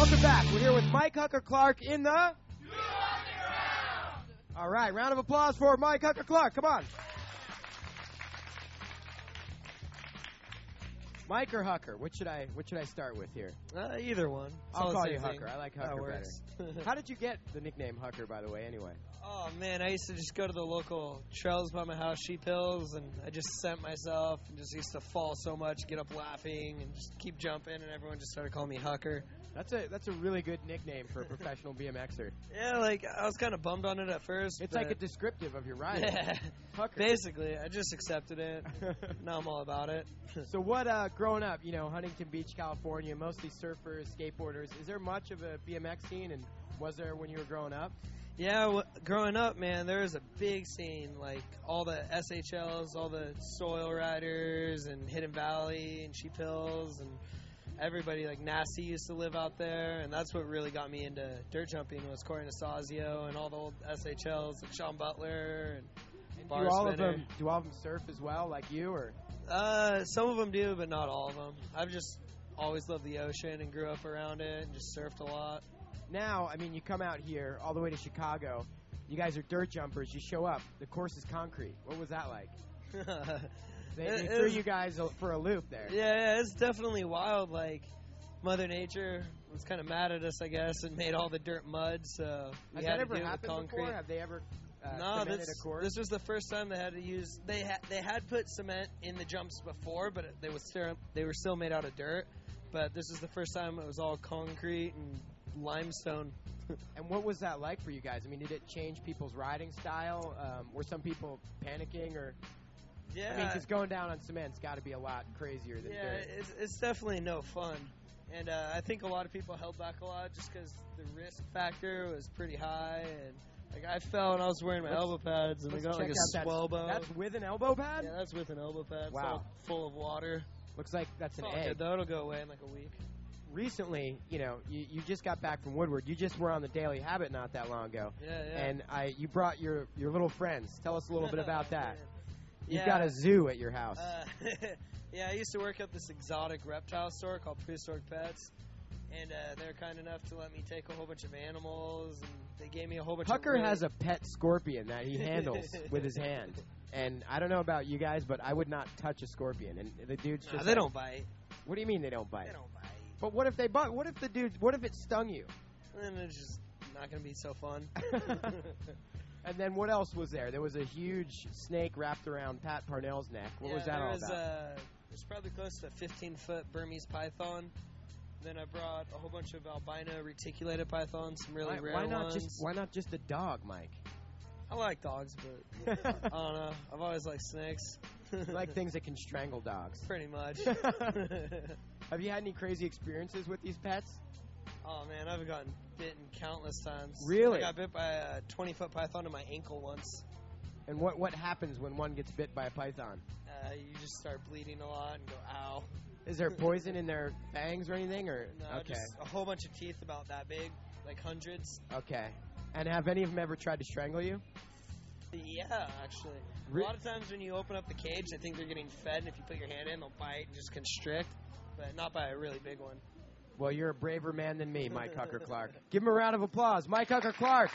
Welcome back. We're here with Mike Hucker Clark in the... All right, round of applause for Mike Hucker Clark. Come on. Mike or Hucker? What should I start with here? Either one. I'll call you Hucker. I like Hucker that works. better. How did you get the nickname Hucker, by the way, anyway? Oh, man, I used to just go to the local trails by my house, Sheep Hills, and I just sent myself and just used to fall so much, get up laughing, and just keep jumping, and everyone just started calling me Hucker. That's a really good nickname for a professional BMXer. Yeah, like, I was kind of bummed on it at first. It's like a descriptive of your riding. Yeah, Hucker. Basically, I just accepted it. Now I'm all about it. So what, growing up, Huntington Beach, California, mostly surfers, skateboarders, is there much of a BMX scene, and was there when you were growing up? Yeah, growing up, man, there was a big scene, like all the SHLs, all the Soil Riders, and Hidden Valley, and Sheep Hills, and everybody, like Nasty used to live out there, and that's what really got me into dirt jumping was Corey Nasazio and all the old SHLs, like Sean Butler, and do all of them surf as well, like you, or? Some of them do, but not all of them. I've just always loved the ocean and grew up around it and just surfed a lot. Now, I mean, you come out here all the way to Chicago. You guys are dirt jumpers. You show up. The course is concrete. What was that like? They threw you guys for a loop there. Yeah, it's definitely wild. Like, Mother Nature was kind of mad at us, I guess, and made all the dirt mud. So has that ever happened before? Have they ever cemented a course? This was the first time they had to use. They had put cement in the jumps before, but they were still made out of dirt. But this is the first time it was all concrete and limestone. And what was that like for you guys? I mean, did it change people's riding style? Were some people panicking, or? Yeah. I mean, just going down on cement's got to be a lot crazier than dirt. Yeah, it's definitely no fun. And I think a lot of people held back a lot just because the risk factor was pretty high. And like I fell and I was wearing my elbow pads, and I got like a swell bone. That's with an elbow pad? Yeah, that's with an elbow pad. Wow. It's all full of water. Looks like that's an egg. Good, though. It'll go away in like a week. Recently, you just got back from Woodward. You just were on the Daily Habit not that long ago. Yeah. And you brought your little friends. Tell us a little bit about that. Yeah. You've got a zoo at your house. Yeah, I used to work at this exotic reptile store called Prehistoric Pets. And they were kind enough to let me take a whole bunch of animals, and they gave me a whole bunch Hucker of... has a pet scorpion that he handles with his hand. And I don't know about you guys, but I would not touch a scorpion. And the dude's just... they don't bite. What do you mean they don't bite? They don't bite. But what if they bite? What if it stung you? Then it's just not going to be so fun. And then what else was there? There was a huge snake wrapped around Pat Parnell's neck. What was that all about? There's probably close to a 15-foot Burmese python. Then I brought a whole bunch of albino reticulated pythons, some really rare ones. Why not just a dog, Mike? I like dogs, but I don't know. I've always liked snakes. You like things that can strangle dogs. Pretty much. Have you had any crazy experiences with these pets? Oh, man, I've gotten bitten countless times. Really? I got bit by a 20-foot python in my ankle once. And what happens when one gets bit by a python? You just start bleeding a lot and go, ow. Is there poison in their fangs or anything? Or no, okay. Just a whole bunch of teeth about that big, like hundreds. Okay. And have any of them ever tried to strangle you? Yeah, actually. A lot of times when you open up the cage, I think they're getting fed, and if you put your hand in, they'll bite and just constrict, but not by a really big one. Well, you're a braver man than me, Mike Hucker Clark. Give him a round of applause. Mike Hucker Clark.